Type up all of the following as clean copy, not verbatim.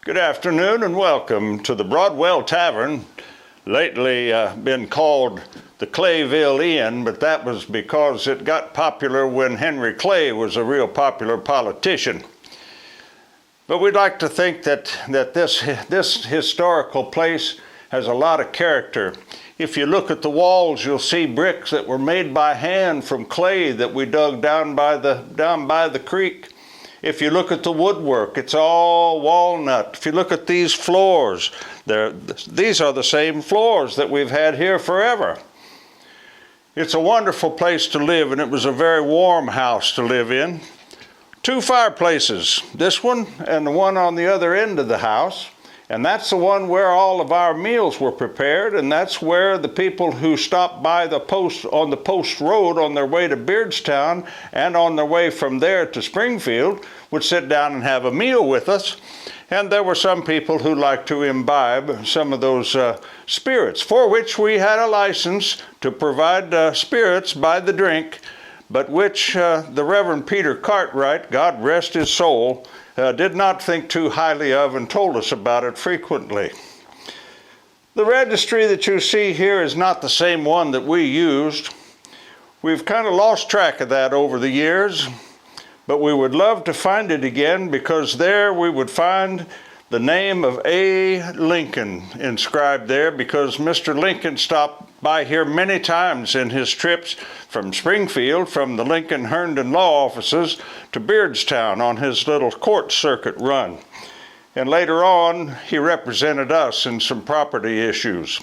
Good afternoon and welcome to the Broadwell Tavern, lately been called the Clayville Inn, but that was because it got popular when Henry Clay was a real popular politician. But we'd like to think that this historical place has a lot of character. If you look at the walls, you'll see bricks that were made by hand from clay that we dug down by the creek. If you look at the woodwork, it's all walnut. If you look at these floors, these are the same floors that we've had here forever. It's a wonderful place to live, and it was a very warm house to live in. Two fireplaces, this one and the one on the other end of the house. And that's the one where all of our meals were prepared, and that's where the people who stopped by on the post road on their way to Beardstown and on their way from there to Springfield would sit down and have a meal with us. And there were some people who liked to imbibe some of those spirits, for which we had a license to provide spirits by the drink, but which the Reverend Peter Cartwright, God rest his soul, did not think too highly of and told us about it frequently. The registry that you see here is not the same one that we used. We've kind of lost track of that over the years, but we would love to find it again, because there we would find the name of A. Lincoln inscribed there, because Mr. Lincoln stopped by here many times in his trips from Springfield, from the Lincoln Herndon law offices to Beardstown on his little court circuit run. And later on, he represented us in some property issues.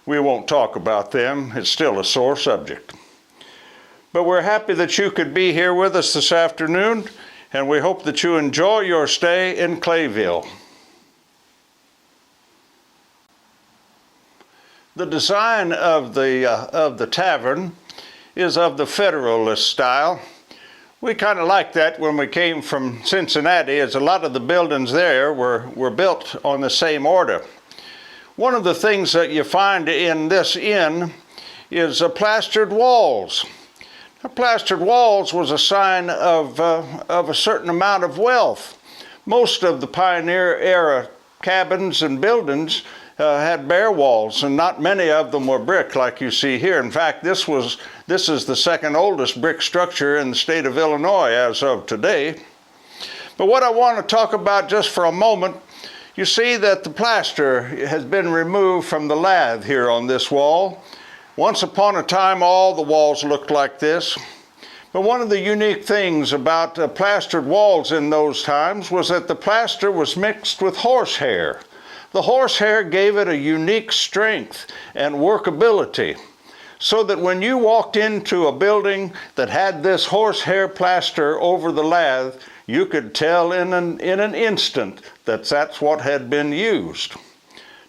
We won't talk about them. It's still a sore subject. But we're happy that you could be here with us this afternoon, and we hope that you enjoy your stay in Clayville. The design of the tavern is of the Federalist style. We kind of liked that when we came from Cincinnati, as a lot of the buildings there were built on the same order. One of the things that you find in this inn is plastered walls. Now, plastered walls was a sign of a certain amount of wealth. Most of the pioneer era cabins and buildings had bare walls, and not many of them were brick like you see here. In fact, this is the second oldest brick structure in the state of Illinois as of today. But what I want to talk about just for a moment, you see that the plaster has been removed from the lath here on this wall. Once upon a time, all the walls looked like this. But one of the unique things about plastered walls in those times was that the plaster was mixed with horsehair. The horsehair gave it a unique strength and workability, so that when you walked into a building that had this horsehair plaster over the lath, you could tell in an instant that that's what had been used.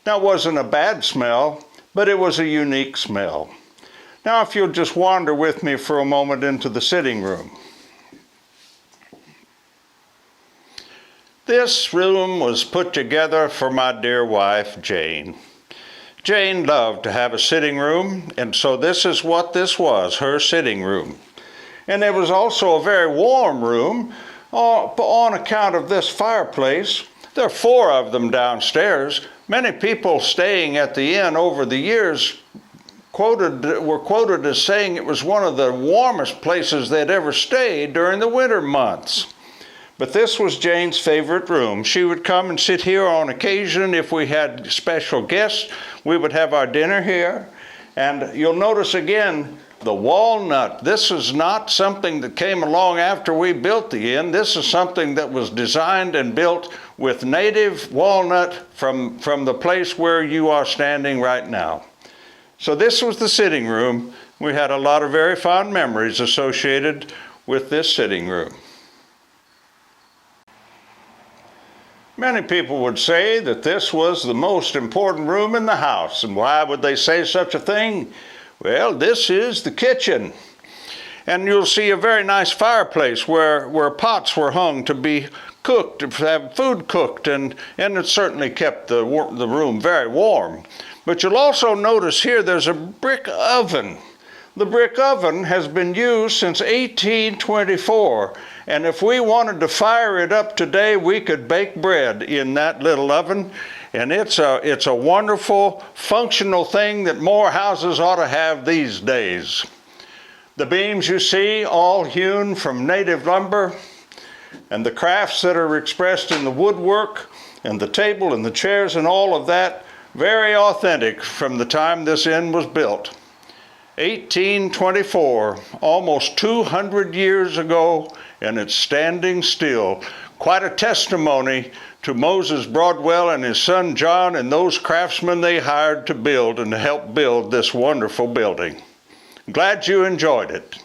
Now, it wasn't a bad smell, but it was a unique smell. Now, if you'll just wander with me for a moment into the sitting room. This room was put together for my dear wife, Jane. Jane loved to have a sitting room, and so this is what this was, her sitting room. And it was also a very warm room on account of this fireplace. There are 4 of them downstairs. Many people staying at the inn over the years were quoted as saying it was one of the warmest places they'd ever stayed during the winter months. But this was Jane's favorite room. She would come and sit here on occasion. If we had special guests, we would have our dinner here. And you'll notice again, the walnut. This is not something that came along after we built the inn. This is something that was designed and built with native walnut from the place where you are standing right now. So this was the sitting room. We had a lot of very fond memories associated with this sitting room. Many people would say that this was the most important room in the house. And why would they say such a thing? Well, this is the kitchen. And you'll see a very nice fireplace where pots were hung to be cooked, to have food cooked, and it certainly kept the room very warm. But you'll also notice here there's a brick oven. The brick oven has been used since 1824, and if we wanted to fire it up today, we could bake bread in that little oven, and it's a wonderful, functional thing that more houses ought to have these days. The beams you see, all hewn from native lumber, and the crafts that are expressed in the woodwork, and the table and the chairs and all of that, very authentic from the time this inn was built. 1824, almost 200 years ago, and it's standing still. Quite a testimony to Moses Broadwell and his son John and those craftsmen they hired to build and to help build this wonderful building. Glad you enjoyed it.